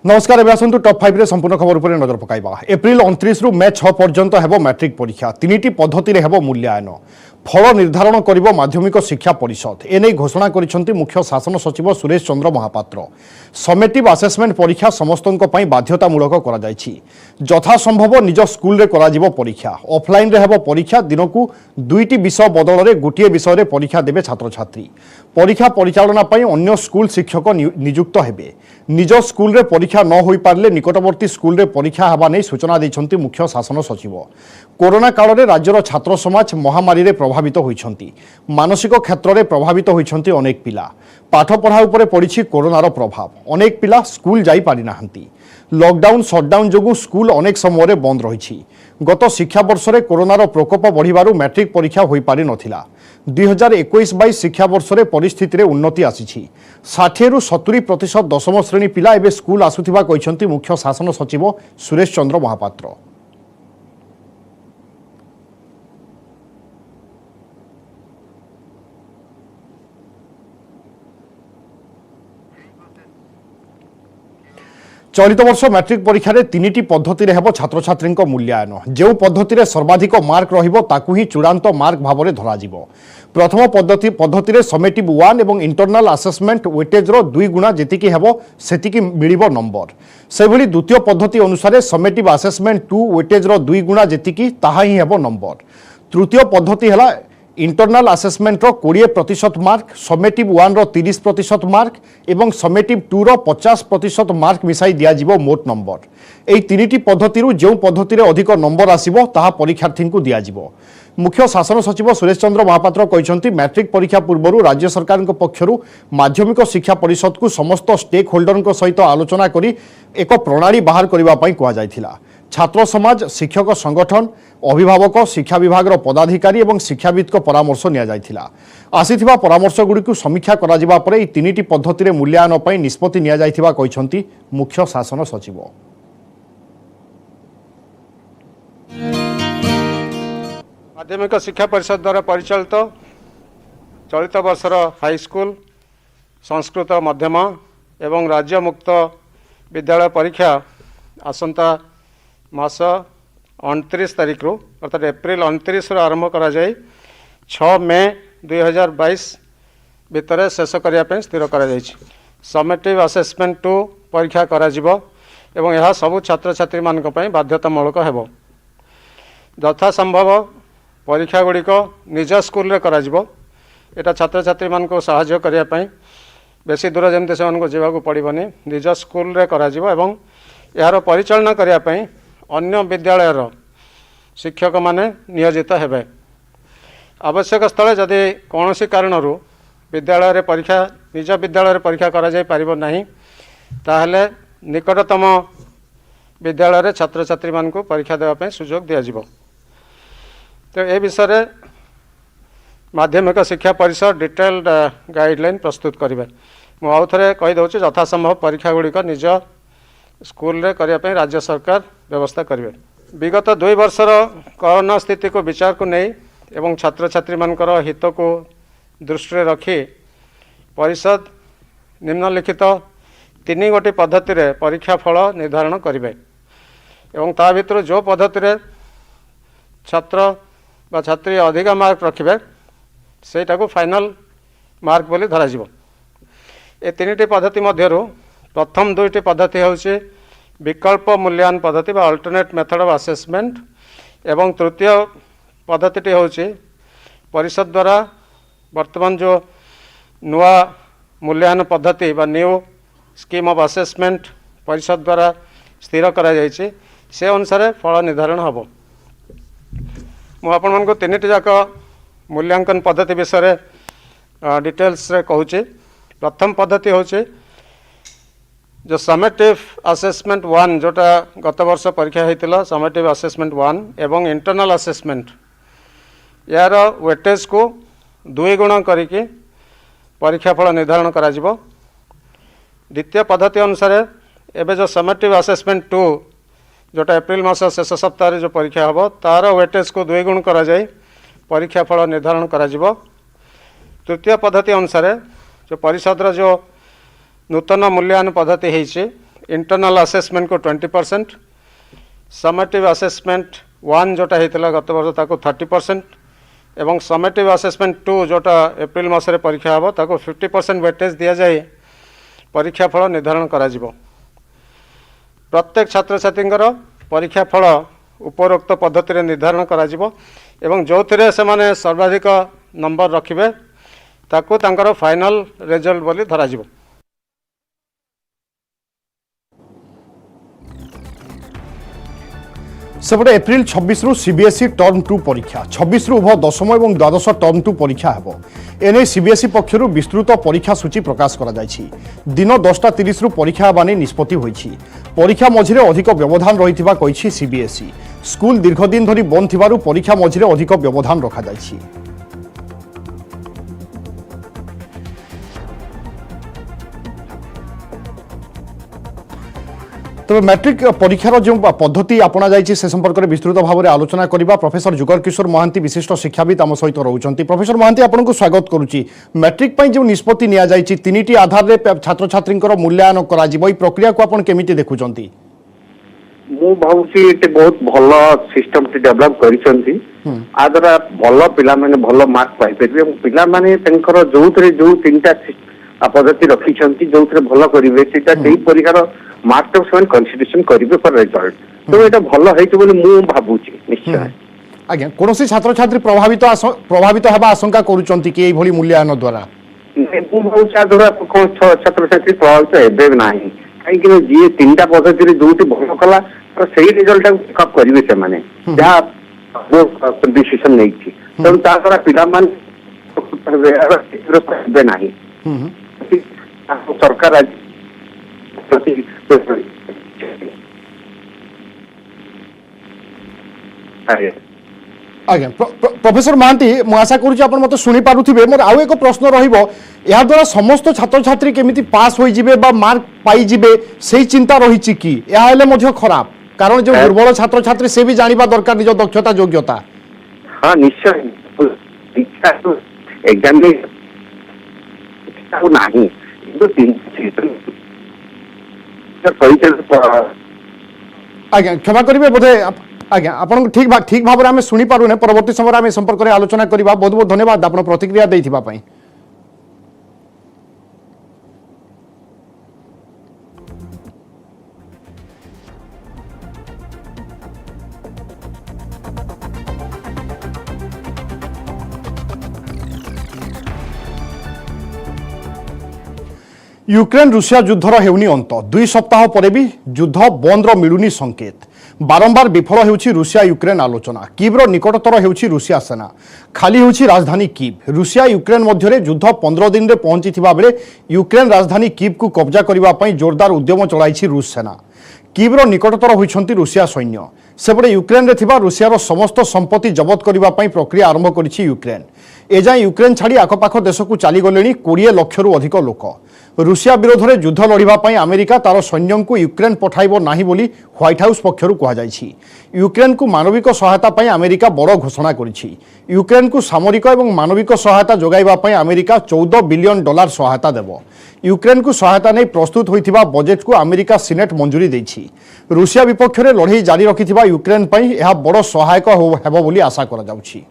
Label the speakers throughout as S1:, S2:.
S1: नमस्कार एवं आसतु टॉप 5 रे संपूर्ण खबर उपर नजर पकाइबा। एप्रिल 29 रु मे 6 पर्यंत हेबो मैट्रिक परीक्षा। तीनिटी पद्धति रे हेबो मूल्यांकन। फल निर्धारण करिबो माध्यमिक शिक्षा परिषद। एने घोषणा करिसंती मुख्य शासन सचिव सुरेश चंद्र महापात्र। समेटिव असेसमेंट परीक्षा समस्तंक पई बाध्यतामूलक करा जायछि। यथा संभव निज स्कूल रे करा जिवो परीक्षा। ऑफलाइन रे हेबो परीक्षा। दिनकू दुईटी विषय बदल रे गोटिए विषय रे परीक्षा देबे छात्र छात्री। परीक्षा परिचालना पई अन्य स्कूल शिक्षक नियुक्त हेबे। निज स्कूल रे परीक्षा न होई पारले निकटवर्ती स्कूल रे परीक्षा हेबा नै सूचना दैछंती मुख्य शासन सचिव। कोरोना काल रे राज्यर छात्र समाज महामारी रे प्रभावित होइछंती। मानसिक क्षेत्र रे प्रभावित होइछंती अनेक पिला। पाठ पढ़ा उपरे पड़िछि कोरोनार प्रभाव। अनेक पिला स्कूल जाई पारि नाहंती। लॉकडाउन शटडाउन जोगु स्कूल अनेक समय रे बंद रहिछि। गत शिक्षा वर्ष रे कोरोनार प्रकोप बढ़िबारु मैट्रिक परीक्षा होई पारि नथिला। 2021-22 शिक्षा वर्ष रे परिस्थिति रे उन्नति आसीछि। 60 रु 70% दशम श्रेणी पिला एबे स्कूल आसुथिबा कहिसंती मुख्य शासन सचिव सुरेश चंद्र महापात्र। चलित वर्ष मैट्रिक परीक्षा रे तीनिटी पद्धति रे हेबो छात्र छात्री मूल्यांकन। जो पद्धति रे सर्वाधिक मार्क रहिबो ताकू ही चूड़ांत मार्क भाव में धरा जिवो। प्रथम पद्धति रे समेटिव 1 एवं इंटरनल असेसमेंट वेटेज रो 2 गुणा जेतिकी हेबो सेतिकी मिलिबो नंबर। से भली द्वितीय पद्धति अनुसार समेटिव असेसमेंट 2 वेटेज रो 2 गुणा जेतिकी ताहा ही हेबो नंबर। तृतीय पद्धति हला इंटरनल असेसमेंट रो 20% मार्क, समेटिव 1 रो 30% मार्क एवं समेटिव 2 रो 50% मार्क मिसाई दिया जिवो मोट नंबर। एई तीनिटी पद्धति रु जेउ पद्धति रे अधिक नंबर आसीबो ताहा परीक्षार्थी को दिया जिवो। मुख्य शासन सचिव सुरेश चंद्र महापात्र कहिसंती मैट्रिक परीक्षा पूर्व राज्य सरकार पक्षरु माध्यमिक शिक्षा परिषद को समस्त स्टेक होल्डर सहित आलोचना करी एक प्रणाली बाहर करबा पई कुआ जायथिला। छात्र समाज, शिक्षक संगठन, अभिभावक, शिक्षा विभाग पदाधिकारी और शिक्षाविद को परामर्श निया जायथिला। आसीथिबा परामर्श गुडी को समीक्षा करा जिबा परे ई तीनिटी पद्धति रे मूल्यांकन पई निष्पत्ति निया जायथिबा कहिसंती मुख्य शासन सचिव।
S2: माध्यमिक शिक्षा परिषद द्वारा परिचालित चलित वर्षर हाईस्कूल, संस्कृत मध्यम एवं राज्य मुक्त विद्यालय परीक्षा आसंता मास 29 तारिख रु अर्थात एप्रिल 29 रु आरंभ करा जाय 6 मे 2022 भितर शेष करने स्थिर करा जायछि। समेटिव असेसमेंट 2 परीक्षा करा जिवो एवं यह सबु छात्र छात्री मानक पई बाध्यतामूलक हेबो। यथा संभव परीक्षा गुड़िक निज स्कूल रे करा जिवो। एटा छात्र छात्री मानक सहायता करिया पई बेसी दूर जमते से मानक जीवा को पड़िबनी निज स्कूल रे करा जिवो एवं यार परिचालना करिया पई अन्य विद्यालयर शिक्षक माने नियोजित हेबे। आवश्यक स्थले जदि कौनसी कारणरू विद्यालय परीक्षा निज विद्यालय परीक्षा करा जाय पारिबो नाही ताहले निकटतम विद्यालय छात्र छात्री मान को परीक्षा देवा पई सुयोग दिया जिवो। तो ए विषय माध्यमिक शिक्षा परिषद डिटेल्ड गाइडलाइन प्रस्तुत करिवे। मु आउ थरे कहि दउछि यथा संभव परीक्षा गुड़िक निज स्कूल रे करिया पई राज्य सरकार व्यवस्था करिवे। विगत 2 वर्षर कोरोना स्थिति को विचार को नहीं एवं छात्र छात्री मानकर हित को दृष्टि रखी परिषद निम्नलिखित 3 गोटी पद्धति रे परीक्षा फल निर्धारण करिवे एवं ता भितर जो पद्धति रे छात्र बा छात्री अधिक मार्क रखिबे सेटा को फाइनल मार्क बोली धरा जिवो। ए 3टी पद्धति मध्यरु प्रथम 2टी पद्धति होउछि विकल्प मूल्यांकन पद्धति बा अल्टरनेट मेथड ऑफ असेसमेंट एवं तृतीय पद्धति होउछि परिषद द्वारा वर्तमान जो नुआ मूल्यांकन पद्धति बा न्यू स्कीम ऑफ असेसमेंट परिषद द्वारा स्थिर करा जायछि से अनुसार फल निर्धारण हबो। मु आपण मन को 3टी जाक मूल्यांकन पद्धति विषय डिटेल्स रे कहूछि। प्रथम पद्धति होउछि जो समेटिव असेसमेंट 1 जोटा गत वर्ष परीक्षा होता समेटिव असेसमेंट 1 एवं इंटरनल असेसमेंट यार वेटेज को 2 गुण करिके परीक्षा फल निर्धारण करा जिवो। द्वितीय पद्धति अनुसार एबे जो समेटिव असेसमेंट 2 जोटा एप्रिल मास शेष सप्ताह जो परीक्षा हम तार वेटेज को 2 गुण करा जाय परीक्षा फल निर्धारण करा जिवो। तृतीय पद्धति अनुसार जो परिषद जो नूतन मूल्यांकन पद्धति है इंटरनल असेसमेंट को 20%, समेटिव असेसमेंट 1 जोटा होता गत वर्ष ताको 30% एवं समेटिव असेसमेंट 2 जोटा एप्रिल मासरे परीक्षा हम ताको 50% वेटेज दि जाए परीक्षा फल निर्धारण करा जिवो। प्रत्येक छात्र छात्री परीक्षा फल उपरोक्त पद्धति निर्धारण करा जिवो एवं जो थिरे से माने सर्वाधिक नंबर रखिबे ताको तांकर फाइनल रिजल्ट बोली धरा जिवो।
S1: सेपटे एप्रिल 26 रु सीबीएसई टर्म 2 परीक्षा 26 रु उभय दशम और द्वादश टर्म 2 परीक्षा हेबो। एने सीबीएसई पक्षरु विस्तृत परीक्षा सूची प्रकाश करा जायछि। दिन 10:30 रु परीक्षा बानी निष्पत्ति होईछि। परीक्षा मझिरे अधिक व्यवधान रहिथिबा कहिछि सीबीएसई। स्कूल दीर्घदिन धरी बंद थिबारु परीक्षा मझिरे अधिक व्यवधान रखा जायछि। तबे मैट्रिक परीक्षार जो पद्धति अपना जाइए से संपर्क में विस्तृत भाव में आलोचना करबा। प्रोफेसर जुगल किशोर महांती विशिष्ट शिक्षाविद आम सहित रोचंती। प्रोफेसर महांती आपको स्वागत करुच्ची। मैट्रिक जो निष्पत्ति निया जाइए 3टी आधार रे छात्र छात्री मूल्यांकन करा जिवो। ई प्रक्रिया को आपण केमिति देखुचंती?
S3: मु भावुची एते बहुत भलो सिस्टम टी डेवलप करिसंती। आ द्वारा भलो पिला माने भलो मार्क पाइ परिबे। पिला माने तंकर जोउतरे जो 3टा पद्धति रखिसंती जोउतरे भलो करिवे सेटा सेही परीक्षार मार्क तो सेवन कंसीडरेशन करिवे फॉर रिजल्ट। तो एटा भलो हेतु बोली मु भाबुची निश्चय।
S1: आज्ञा कोनोसी छात्र छात्री प्रभावित हेबा आशंका करूचंती कि एई भली मूल्यांकन द्वारा?
S3: मु भावुची द्वारा कोन छात्र छात्री प्रभावित हेबे नाही। काई कि जे 3टा पद्धति रे जोटी भलो कला तो सही रिजल्ट पिकअप करिवे से माने जहा डिसीजन नै छी। तो ता द्वारा पिला मान हेबे नाही। सरकार आज
S1: आज्ञा प्रोफेसर महांती मु आशा करूँ आप मत शुणी पारे। मोर आउ एक प्रश्न रहा द्वारा समस्त छात्र छात्री केमिति पास हो जिबे बा मार्क पाई जिबे से चिंता रही कि खराब कारण जो दुर्बल छात्र छात्री से भी जानिबा दरकार निज दक्षता योग्यता।
S3: हाँ निश्चय एग्जाम नहीं
S1: आज्ञा क्षमा करेंगे बोधे आज्ञा आपन ठीक भाव में शुणी पारुने। परवर्ती समय में संपर्क में आलोचना करबा। बहुत बहुत धन्यवाद आपन प्रतिक्रिया देथिबा पई। यूक्रेन रूसिया युद्धर हेउनी अंत 2 सप्ताह पर भी युद्ध बंदर मिलुनी संकेत। बारंबार विफल होउछि रूसिया यूक्रेन आलोचना। कीव्र निकटतर होउछि रूसिया सेना। खाली होउछि राजधानी कीव। रूसिया यूक्रेन मध्य युद्ध 15 दिन रे पहुंचीथिबा बेले यूक्रेन राजधानी कीव को कब्जा करिबा पई जोरदार उद्यम चलाइछि रूस सेना। कीव्र निकटतर होइछंती रूसिया सैन्य। सेपटे यूक्रेन रे थिबा रूसियार समस्त संपत्ति जबत करिबा पई प्रक्रिया आरंभ करिछि यूक्रेन। एजाए यूक्रेन छाड़ी आखपाख देश को चली गलेनी 20 लाख रु अधिक लोक। रूसिया विरोध में युद्ध लड़िबा पई अमेरिका तार सैन्य को यूक्रेन पठाइबो नाही बोली व्हाइट हाउस पक्षरु कहा जायछि। यूक्रेन को मानविक सहायता पई अमेरिका बड़ घोषणा करिछि। यूक्रेन को सामरिक और मानविक सहायता जोगाइबा पई अमेरिका $14 बिलियन सहायता देव। यूक्रेन को सहायता नहीं प्रस्तुत होइथिबा बजेट को अमेरिका सिनेट मंजूरी देछि। रूसिया विपक्ष में लड़ाई जारी रखिथिबा यूक्रेन पई यह बड़ सहायक हेबो बोली आशा करा जाउछि।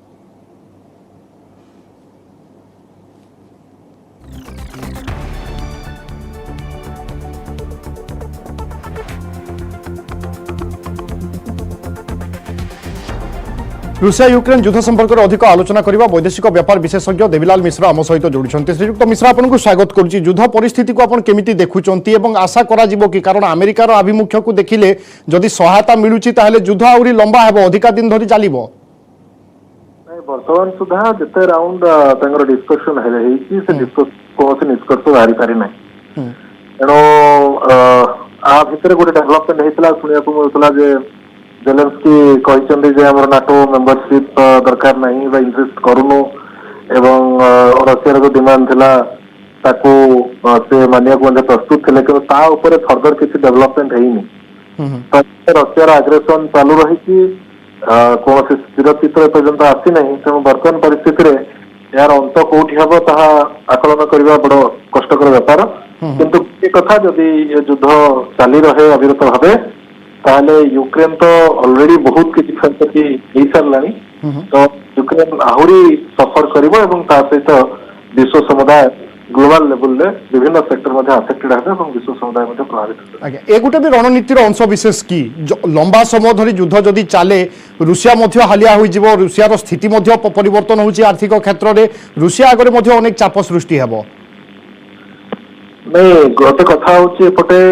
S1: रूसिया यूक्रेन युद्ध संपर्क में अधिक आलोचना करबा वैदेशिक व्यापार विशेषज्ञ देवीलाल मिश्र आम सहित जोड़ुछन्ति। श्रीयुक्त मिश्र आपको स्वागत करुच्ची। युद्ध परिस्थिति को आपण केमिति देखुचंती एवं आशा करा जिवो कि कारण अमेरिकार आभिमुख्य को देखिले जदि सहायता मिलुची ताहेले युद्ध आउरी लंबा हेबो अधिका दिन धरि चलिबो?
S4: वर्तमान सुधा जते राउंड तंगर डिस्कशन हेले हिची से डिस्कस कोसे निष्कर्ष बाहरी पारि नै। एनो आ भितर गोटे डेवलपमेंट हेतला सुनिया को मिलतला जे जेलेंस्की कहते जे हमर नाटो मेंबरशिप दरकार नहीं बा इंटरेस्ट करूनु एवं रशिया जो डिमांड थिला ताको से मानिया को प्रस्तुत थे लेकिन ता ऊपर फर्दर किसी डेवलपमेंट हेनी। तो रशिया आग्रेसन चालू रही कौन से स्थिर चित्र पर्यंत आसी नहीं। तेणु बर्तमान परिस्थिति यार अंत कौटी हम ता आकलन करने बड़ कष्टकर व्यापार। किंतु ये कथा जदि ये युद्ध चली रहे अविरत भावे ताहले यूक्रेन तो ऑलरेडी बहुत किसी क्षति हो सारानी तो यूक्रेन आहुरी सफर करिवो एवं ता सहित विश्व समुदाय ग्लोबल लेवल रे विभिन्न सेक्टर मध्ये अफेक्टेड हेबे एवं विश्व समुदाय मध्ये प्रभावित हेबे।
S1: आज्ञा ए गोटे भी रणनीतिर अंश विशेष की लंबा समय धरी युद्ध जदि चले रुषिया मध्य हालिया हो जिवो रुषियार स्थिति मध्य परिवर्तन होची आर्थिक क्षेत्र रे रुषिया आगरे मध्य अनेक चाप सृष्टि हेबो।
S4: नहीं गोटे कथा होची एपटे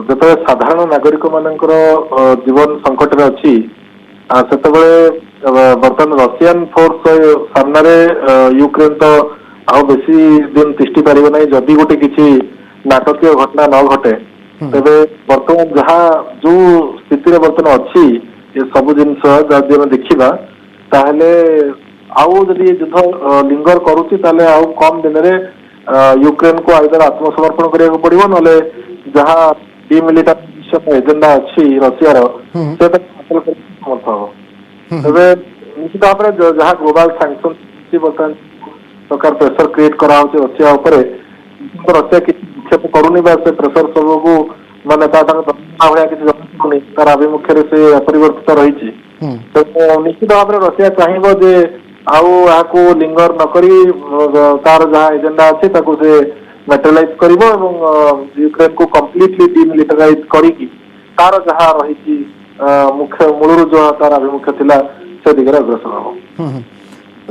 S4: जते साधारण नागरिक मानकर जीवन संकट रे अछि सेतबेले वर्तमान रशियन फोर्स सामने यूक्रेन तो आउ बेसी दिन तिष्टि पारिबो नहीं जदि गोटे किछि नाटकीय घटना न घटे तेबे वर्तमान जहाँ जो स्थिति रे वर्तमान अछि ये सब जिनस जदि हम देखिबा ताहले आउ जदि युद्ध लिंगर करूची ताहले आउ कम दिन रे यूक्रेन को आइदर आत्मसमर्पण करिया पड़िबो नले जहाँ डिमिलिटाराइजेशन एजेंडा अछि रशिया रो सेटा हासिल कर समर्थ हो तबे निश्चित भाव में जहाँ ग्लोबल सैंक्शन अछि वर्तमान सरकार प्रेशर क्रिएट करा होछि रशिया ऊपर तो रशिया कि निक्षेप करूनी बा से प्रेशर सब को माने ता भया किसी जरूरी तार अभिमुख्य रे से अपरिवर्तित रहिछि तो निश्चित भाव में रशिया चाहिबो जे आउ आको लिंगर न करी तार जहाँ एजेंडा अच्छे ताको से मेटेरियलाइज करिवो एवं यूक्रेन को कंप्लीटली डिमिलिटाराइज करिकी तार जहाँ रही मुख्य मूलर जो तार अभिमुख्य थिला से दिगरे अग्रसर हो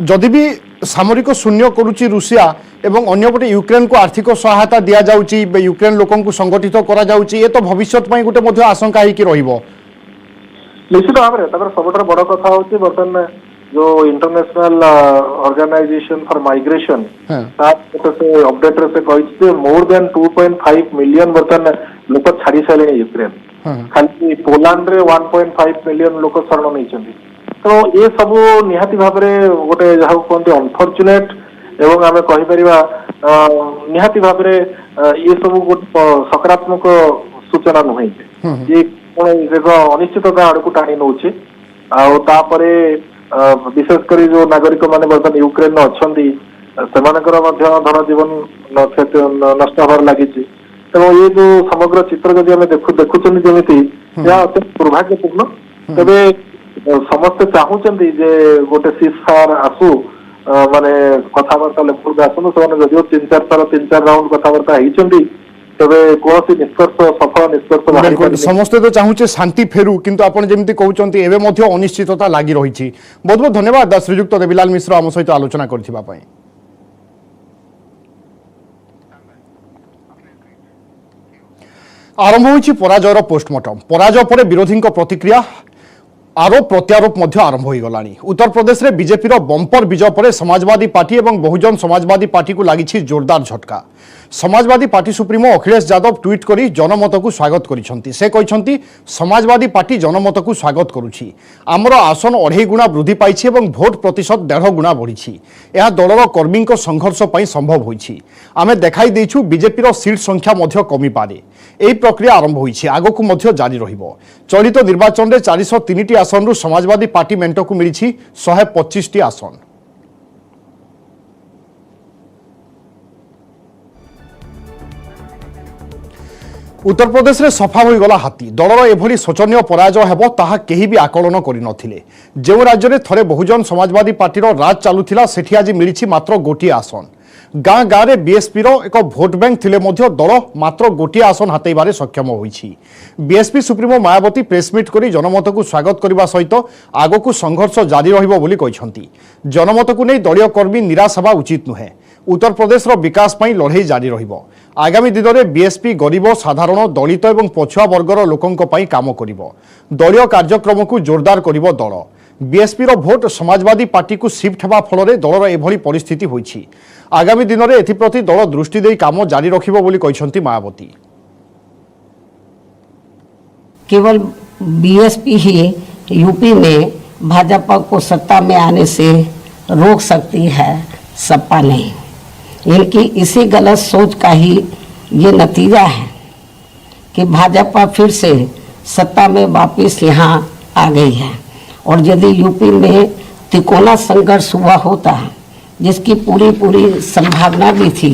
S1: जदि भी सामरिक शून्य करुची रुषिया एवं अन्यपटे यूक्रेन को आर्थिक सहायता दिया जाउची यूक्रेन लोकन को संगठित करा जाउची ए तो भविष्य पई गुटे मध्ये आशंका है कि रहिबो।
S4: निश्चित भाव में ताकर सबटर बड़ कथा होची वर्तमान जो इंटरनेशनल ऑर्गेनाइजेशन फॉर माइग्रेशन से अपडेट रे से कहिछि मोर देन 2.5 मिलियन वर्तमान लोक छाड़ी साले यूक्रेन खाली पोलैंड रे 1.5 मिलियन लोक शरण नै छथि तो ये सब निहाती भाव में गोटे जहाँ कहते अनफर्चुनेट एवं आम कहीपर निहाती भाव में ये सब गोटे सकारात्मक सूचना नुहे ये एक अनिश्चितता आड़ को टाणी नौ विशेषकर जो नागरिक मैंने बर्तमान यूक्रेन अच्छा धन जीवन नष्ट हबार लगी तेणु ये जो समग्र चित्र जब आम देखुं जमी यह अत्यंत दुर्भाग्यपूर्ण तेरे समस्ते चाहूचंदी जे गोटे सीज फायर आसू माने कथाबार्ता लेवल आसनु से जदिव 3-4 राउंड कथाबार्ता होती तबे कोनोसी निष्कर्ष सफल निष्कर्ष
S1: समस्ते तो चाहूचे शांति फेरू किंतु आपण जेमती कहउचंती एबे मध्ये अनिश्चितता लागि रहिछि। बहुत बहुत धन्यवाद श्रीयुक्त देवीलाल मिश्र आम सहित आलोचना करथिबा पई। आरंभ होइछि पराजयर पोस्टमार्टम पराजय पर विरोधी प्रतिक्रिया आरोप प्रत्यारोप आरंभ हो गलानी। उत्तर प्रदेश में बीजेपी बंपर विजय पर समाजवादी पार्टी और बहुजन समाजवादी पार्टी को लगी जोरदार झटका। Samajwadi party supremo Akhilesh Yadav tweet करी जनमत को स्वागत करिसेंती। से कहते समाजवादी पार्टी जनमत को स्वागत करुछि। आमर आसन 2.5 गुणा वृद्धि पाई और भोट प्रतिशत 1.5 गुणा बढ़ी। यह दलर कर्मी संघर्ष पर संभव होइछि। आमे देखाई देइछु बीजेपी सीट संख्या मध्य कमी पारे। यही प्रक्रिया आरंभ होइछि आगकु मध्य जारी रहिबो। चलित निर्वाचन में 403 आसन समाजवादी पार्टी मेंट को मिली 125 आसन। उत्तर प्रदेश में सफा हो गला हाथी। दलर एभली शोचनीय पराजय हेबो ताहा केही भी आकलन करि नथिले। जो राज्य में थरे बहुजन समाजवादी पार्टीर राज चालुथिला सेठी आज मिली मात्र गोटे आसन। गाँ गाँव में बीएसपी एक भोट बैंक थिले मध्य दल मात्र गोटे आसन हातेबारे सक्षम होइछि। बीएसपी सुप्रीमो मायावती प्रेसमिट करी जनमत को स्वागत करने सहित आगकू संघर्ष जारी रहिबो बोली कहिसंती। जनमत को नहीं दलीय कर्मी निराश हेबा उचित नुहे। उत्तर प्रदेश विकास पई लड़ाई जारी रहिबो। आगामी दिन में बीएसपी गरीब साधारण दलित और पछुआ वर्गर लोकों पई काम करिबो। दलीय कार्यक्रम को जोरदार करिबो दल। बीएसपी भोट समाजवादी पार्टी को शिफ्ट हेबा फल दलर एभली परिस्थिति होइछि। आगामी दिन में एथिप्रति दल दृष्टि देई काम जारी रखिबो बोली कहिसंती मायावती।
S5: केवल बीएसपी ही यूपी में भाजपा को सत्ता में आने से रोक सकती है, सपा नहीं। इनकी इसी गलत सोच का ही ये नतीजा है कि भाजपा फिर से सत्ता में वापस यहाँ आ गई है। और यदि यूपी में तिकोना संघर्ष हुआ होता जिसकी पूरी संभावना भी थी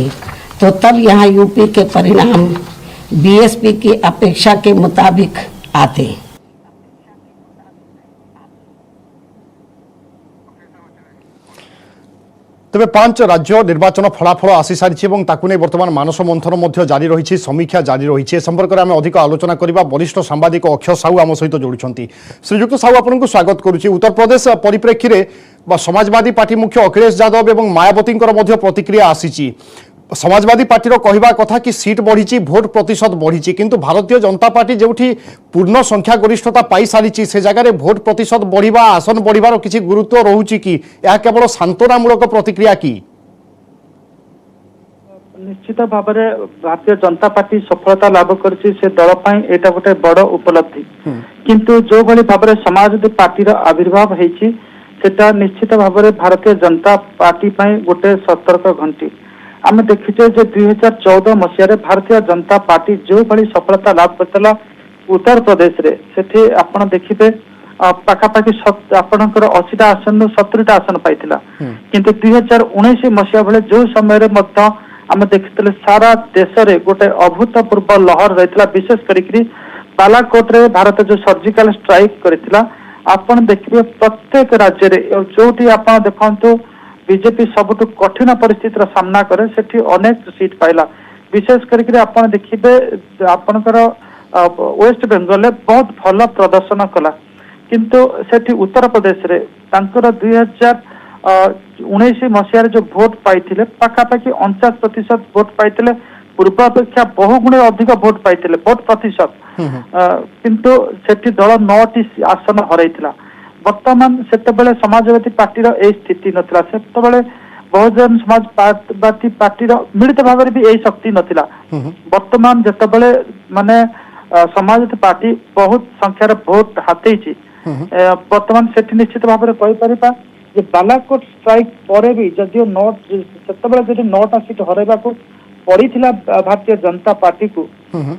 S5: तो तब यहाँ यूपी के परिणाम बीएसपी की अपेक्षा के मुताबिक आते।
S1: तेज 5 राज्य निर्वाचन फलाफल आसी सारी बर्तमान मानस मंथन जारी रही समीक्षा जारी रही संपर्क में आम अधिक आलोचना करने वरिष्ठ सांबादिक अक्षय साहू आम सहित जोड़ी श्रीजुक्त साहू आपको स्वागत करुच्ची। उत्तर प्रदेश परिप्रेक्षी में समाजवादी पार्टी मुख्य अखिलेश यादव और मायावती प्रतिक्रिया आसी। समाजवादी पार्टी कहवा कथा कि सीट बढ़ी भोट प्रतिशत बढ़ी किंतु भारतीय जनता पार्टी जो पूर्ण संख्या गरिष्ठता पाई सारी से जगह भोट प्रतिशत बढ़िबा आसन बढ़िबार किसी गुरुत्व रहुची कि यह केवल सांत्वनामूलक प्रतिक्रिया कि
S6: निश्चित भाव में भारतीय जनता पार्टी सफलता लाभ करछि से दल पई एटा गोटे बड़ उपलब्धि किंतु जो भली भाव में समाजवादी पार्टी रो आविर्भाव हेछि सेटा निश्चित भाव में भारतीय जनता पार्टी पई गोटे सतर्क घंटी। आम देखिचे जे 2014 मसीह भारतीय जनता पार्टी जो भली सफलता लाभ करतला उत्तर प्रदेश रे सेठी आपण देखिबे पाखापाखि आपणकर 80टा आसन 70टा आसन पाइथिला किंतु 2019 मसीह बेले जो समय रे मध्य आम देखितले सारा देश रे गोटे अभूतपूर्व लहर रहितला विशेष करिकरी बालाकोट रे भारत जो सर्जिकल स्ट्राइक करथिला आपण देखिबे प्रत्येक राज्य रे जोटी आपण देखंतु बीजेपी सबुठ कठिन परिस्थितिर सामना करे सेठी अनेक सीट पाइला विशेष करके आपण देखिबे आपनकर वेस्ट बेंगल में बहुत भल प्रदर्शन कला किंतु सेठी उत्तर प्रदेश रे तांकर 2019 मसीह जो भोट पाइथिले पाखापाखि 49% भोट पाइथिले पूर्व अपेक्षा बहुगुणे अधिक भोट पाइथिले भोट प्रतिशत किंतु सेठी दल 9टी आसन हरैथिला। वर्तमान सेतबेले समाजवादी पार्टी रो ए स्थिति नथिला सेतबेले बहुजन समाजवादी पार्टी रो मिलित भाव में भी ए शक्ति नथिला। वर्तमान जेतबेले माने समाजवादी पार्टी बहुत संख्यार भोट हातेछि वर्तमान सेठी निश्चित भाव में कहि परिबा जे बालाकोट स्ट्राइक परे भी जदियो नोट सेतबेले जदि 9टा सीट हरैबा को पड़ीथिला भारतीय जनता पार्टी को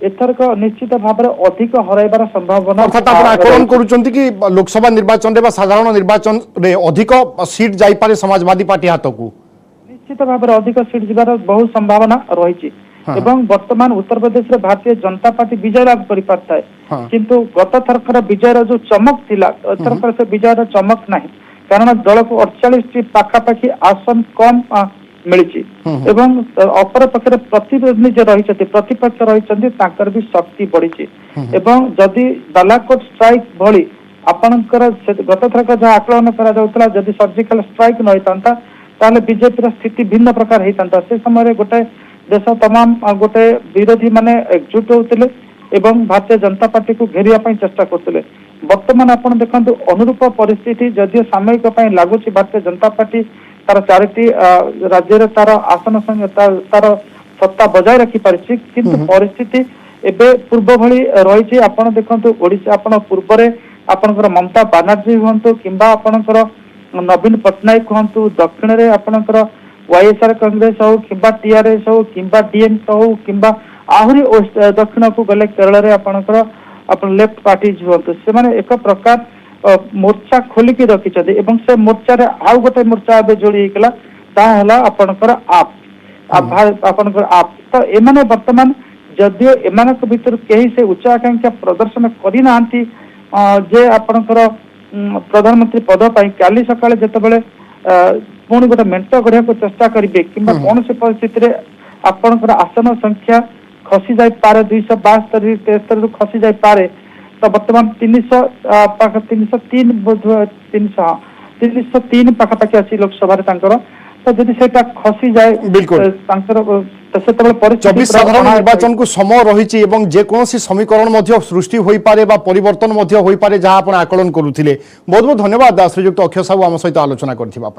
S6: एथरक निश्चित भाव में अधिक हरैबार संभावना
S1: अर्थात आप आकलन करूछंती कि लोकसभा निर्वाचन रे बा साधारण निर्वाचन रे अधिक सीट जाई पारे समाजवादी पार्टी हाथ को
S6: निश्चित भाव में अधिक सीट जीवार बहुत संभावना रही एवं वर्तमान उत्तर प्रदेश रे भारतीय जनता पार्टी विजय लाभ कर पारता है किंतु गत थरकर विजयर जो चमक थिला एथरकर से विजयर चमक नहीं कारण दल को 48 पाखापाखि आसन कम मिली एवं अपर पक्षरे प्रतिद्वंदी जो रही प्रतिपक्ष रही तांकर भी शक्ति बढ़ी एवं जदि बालाकोट स्ट्राइक भली आपणकर गत थरक जहाँ आकलन करा जदि सर्जिकल स्ट्राइक न होता ताले बीजेपी स्थिति भिन्न प्रकार होता से समय गोटे देश तमाम गोटे विरोधी माने एकजुट होते एवं भारतीय जनता पार्टी को घेरिया चेष्टा करते वर्तमान आप देखते अनुरूप परिस्थिति जदियो सामयिक लगुच भारतीय जनता पार्टी तार 4टी राज्य तार आसन तार सत्ता बजाय रखी पारिछि किंतु परिस्थिति एबे पूर्व भली रही आपण देखंतु ओडिशा आपण पूर्व रे आपनकर ममता बनर्जी हुंतु किंबा आपनकर नवीन पटनायक हुंतु दक्षिण रे आपनकर वाईएसआर कांग्रेस हो किंबा टीआरएस हो किंबा डीएमके हो किंबा आहुरी दक्षिण को गले केरल रे आपनकर अपन लेफ्ट पार्टी हुंतु से माने एक प्रकार मोर्चा खोलिकी रखिछथि एवं से मोर्चा रे आउ गोटे मोर्चा एबे जोड़ी हेकला ता हला आपनकर आप आपनकर आप तो एमाने वर्तमान जदियो एमानक भीतर केही से उच्च आकांक्षा प्रदर्शन करि नांती जे आपनकर प्रधानमंत्री पद पाई काली सकाळे जेतबेले पुणी गोटे मेंट गढ़िया को चेष्टा करिवे किंबा कौन से परिस्थिति रे आपनकर आसन संख्या खसी जाय पारे 272 73 खसी जाय पारे तो वर्तमान 303 पाखापाखि अच्छी लोकसभा तो जदि सेटा खसी जाए
S1: बिल्कुल साधारण निर्वाचन को समय रही जेकोसी समीकरण सृष्टि हो पारे बा परिवर्तन हो पारे जहाँ आप आकलन करुले। बहुत बहुत धन्यवाद श्रीजुक्त अक्षय साहू आम सहित आलोचना करथिबा।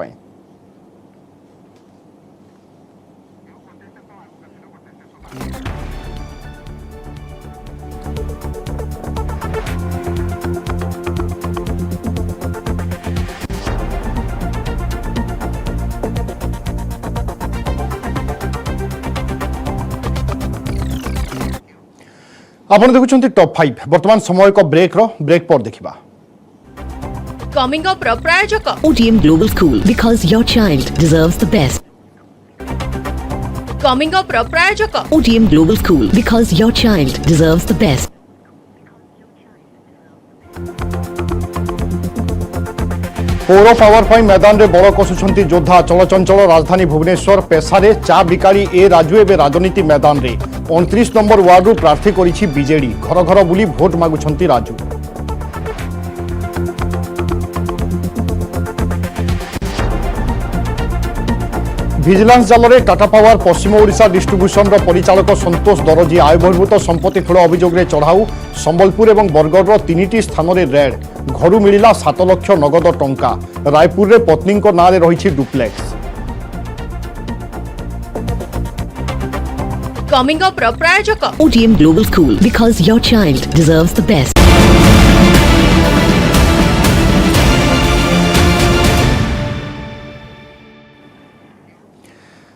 S1: आपण देखुछंती टॉप 5 वर्तमान समय एक ब्रेक पर देखिबा।
S7: कमिंग अप प्रायोजक
S8: OTM Global School because your child deserves the best.
S7: Coming up प्रायोजक
S8: OTM Global School, because your child deserves the best.
S1: पौर पावर पाई मैदान रे बड़ कसुछंती योद्धा चलचंचल राजधानी भुवनेश्वर पेशारे चा बिकाड़ी ए राजू एवं राजनीति मैदान रे 29 नंबर वार्ड रु प्रार्थी करिछि बीजेडी घर घर बुली भोट मागुछंती राजू। विजिलेंस जाल में टाटा पावर पश्चिम ओडिशा डिस्ट्रीब्यूशन परिचालक संतोष दरजी आय बहिर्भूत संपत्ति ठूल अभियोग में चढ़ाऊ संबलपुर और बरगढ़ 3टी स्थान में रेड घर मिला 7 लाख नगद टंका रायपुर में पत्नी नाँ रही डुप्लेक्स।
S7: कमिंग अप प्रायोजक
S8: OTM Global School, because your child deserves the best.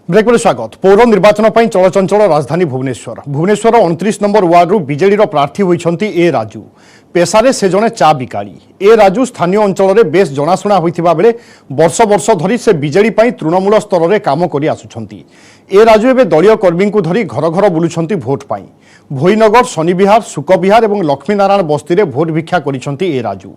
S1: Break पर स्वागत। पौर निर्वाचन पर चलचंचल राजधानी भुवनेश्वर 29 नंबर वार्ड रु बीजेडी प्रार्थी होइछंती ए राजू पेशारे से जने चा बिकाड़ी। ए राजू स्थानीय अंचल में बेस जनाशुना होइथिबा बेले वर्ष वर्ष धरी से बीजेडी पई तृणमूल स्तर में काम करि आसुछंती। ए राजू एबे दलीय कर्मी को धरी घर घर बुलुछंती भोट पाई। भोईनगर शनि विहार सुक विहार और लक्ष्मीनारायण बस्ती में भोट भिक्षा करिछंती ए राजू।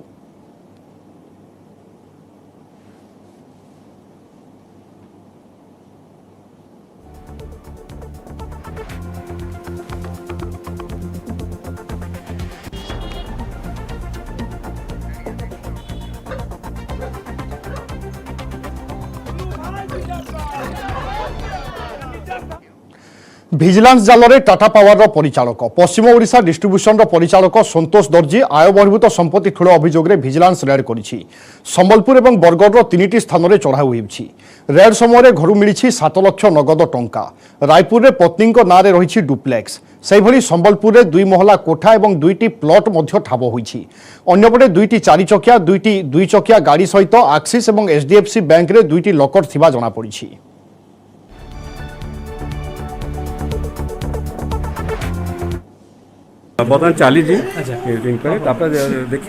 S1: विजिलेंस जाल में टाटा पावर परिचालक पश्चिम ओडिशा डिस्ट्रीब्यूशन परिचालक संतोष दर्जी आय बहिर्भूत संपत्ति ठूल अभियोग में विजिलेंस रेड करिछि संबलपुर और बरगढ़ 3टी स्थान में चढ़ाऊ होइछि। रेड समय घर मिली 7 लाख नगद टंका रायपुर में पत्नी नाँ रही डुप्लेक्स सेहिभली संबलपुर में 2 महला कोठा और 2टी प्लट मध्य ठाब होइछि। अन्यपटे 2टी 4 चकिया 2टी 2 चकिया गाड़ी सहित एक्सिस और HDFC बैंक में 2टी लकर थिबा जଣା पड़िछि।
S2: बर्तमान चली देखिए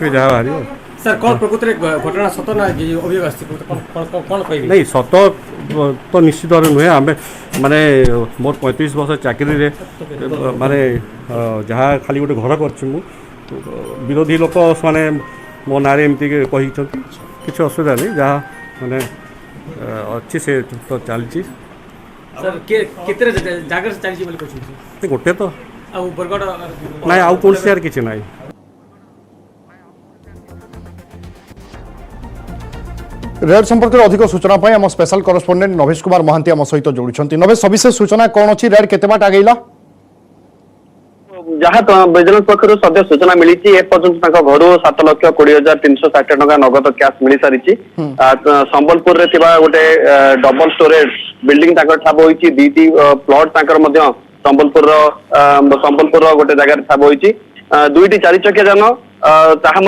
S2: जहाँ बाहर
S9: सर कौन प्रकृत घटना सत ना अभियोग कौन कह
S2: नहीं सत तो निश्चित भाव नुहे आम माने मोर 35 वर्ष चाकरी माने जहाँ खाली गोटे घर कर विरोधी लोक माने मो ना एमती कही किसी असुविधा नहीं जहाँ माने अच्छी से तो चलती
S9: सर केते जगह से चलती बोली
S2: गोटे तो
S9: बरगढ़
S2: नहीं आउ कौन से किसी ना
S1: रेड संपर्क में अधिक सूचना पाई आम स्पेशल करेस्पोंडेंट नवेश कुमार महांती आम सहित जोड़ुछंती। नवेश सविशेष सूचना कौन अच्छी रेड केते बाट आगैला
S3: जहाँ विजिलेंस पक्षर सद्य सूचना मिली एपर्यंत घर 7,20,360 टंका नगद कैश मिल सारी संबलपुर गोटे डबल स्टोरेज बिल्डिंग ठाब होती 2टी प्लट संबलपुर गोटे जगह ठाब होती 2टी 4 चकिया जान ताहा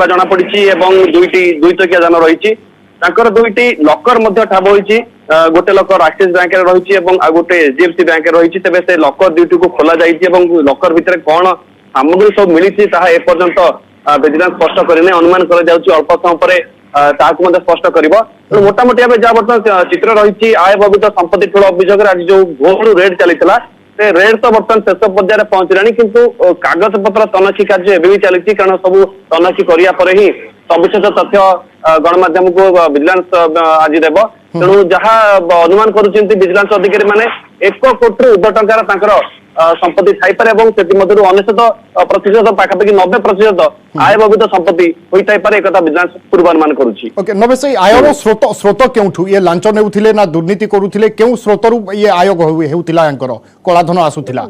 S3: जना पड़ी 2टी 2 चकिया जान रही 2टी लकर ठाब होती गोटे लकर एक्सिस बैंक रही गोटे HDFC बैंक रही तेज से लकर 2टी को खोल जाइए लकर भितर कौन सामग्री सब मिली एपर्यंत विजिलेंस स्पष्ट करने अनुमान कर अल्प समय पर स्पष्ट कर मोटामोटी भाव जहाँ बर्तमान चित्र रही आय बहिर्भूत संपत्ति ठूल अभियोग आज जो भोर रेड चली रेड तो बर्तमान शेष पर्यायर पहुंचला किंतु कागज पत्र तनखी कार्य एवं भी चली कारण सब तनखी करा ही सविशेष तथ्य गणमाध्यम को विजिलेंस आज देव तेणु जहाँ अनुमान करुँच विजिलेंस अधिकारी मैंने 1 कोटी ऊर्ध्व टंकार संपत्ति थाईपे और 99% पाखापाखि 90% आय बहिर्भूत संपत्ति होता है एक विजिलेंस पूर्वानुमान करुँची।
S1: ओके नवेश आयर स्रोत क्यों ये लांच नेउथिले ना दुर्नीति करुथिले क्यों स्रोतरु ये आयोग हेउथिला यांकर कलाधन आसुथिला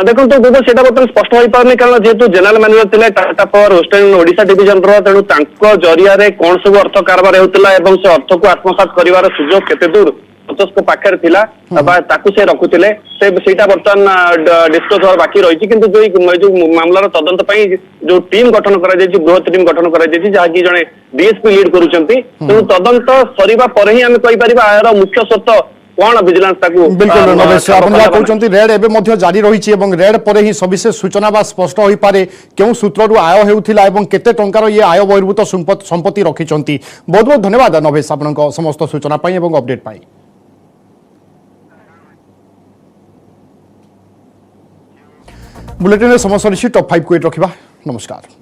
S3: देखो तो गोबर से बर्तमान स्पष्ट हो पारनी कारण जेहेतु जनरल मैनेजर थे Tata power western Odisha division तेणु जरिया कौन सब अर्थ कारबार होता है से अर्थ को आत्मसात कर सुजोग केते दूर संतोष पाखे थिला से रखुले बर्तमान डिस्कस होर बाकी रही किंतु जो मामलार तदंत जो टीम गठन कर बृहत टीम गठन कर जहाँकि जड़े डीएसपी लीड करुँच तदंत सरिबा परे ही आम कहीपर आयर मुख्य स्रोत कौन विजिलेंस
S1: बिल्कुल नवेश आपन कहउचंती रेड एबे मध्य जारी रही एवं रेड परे ही सविशेष सूचना बा स्पष्ट होई पारे केउ सूत्ररु आय हेउथिला एवं केते टंकार ये आय बहिर्भूत संपत्ति रखिचंती। बहुत बहुत धन्यवाद नवेश आपन समस्त सूचना पाई एवं अपडेट पाई। बुलेटिन समय सरी टॉप 5 को रखा नमस्कार।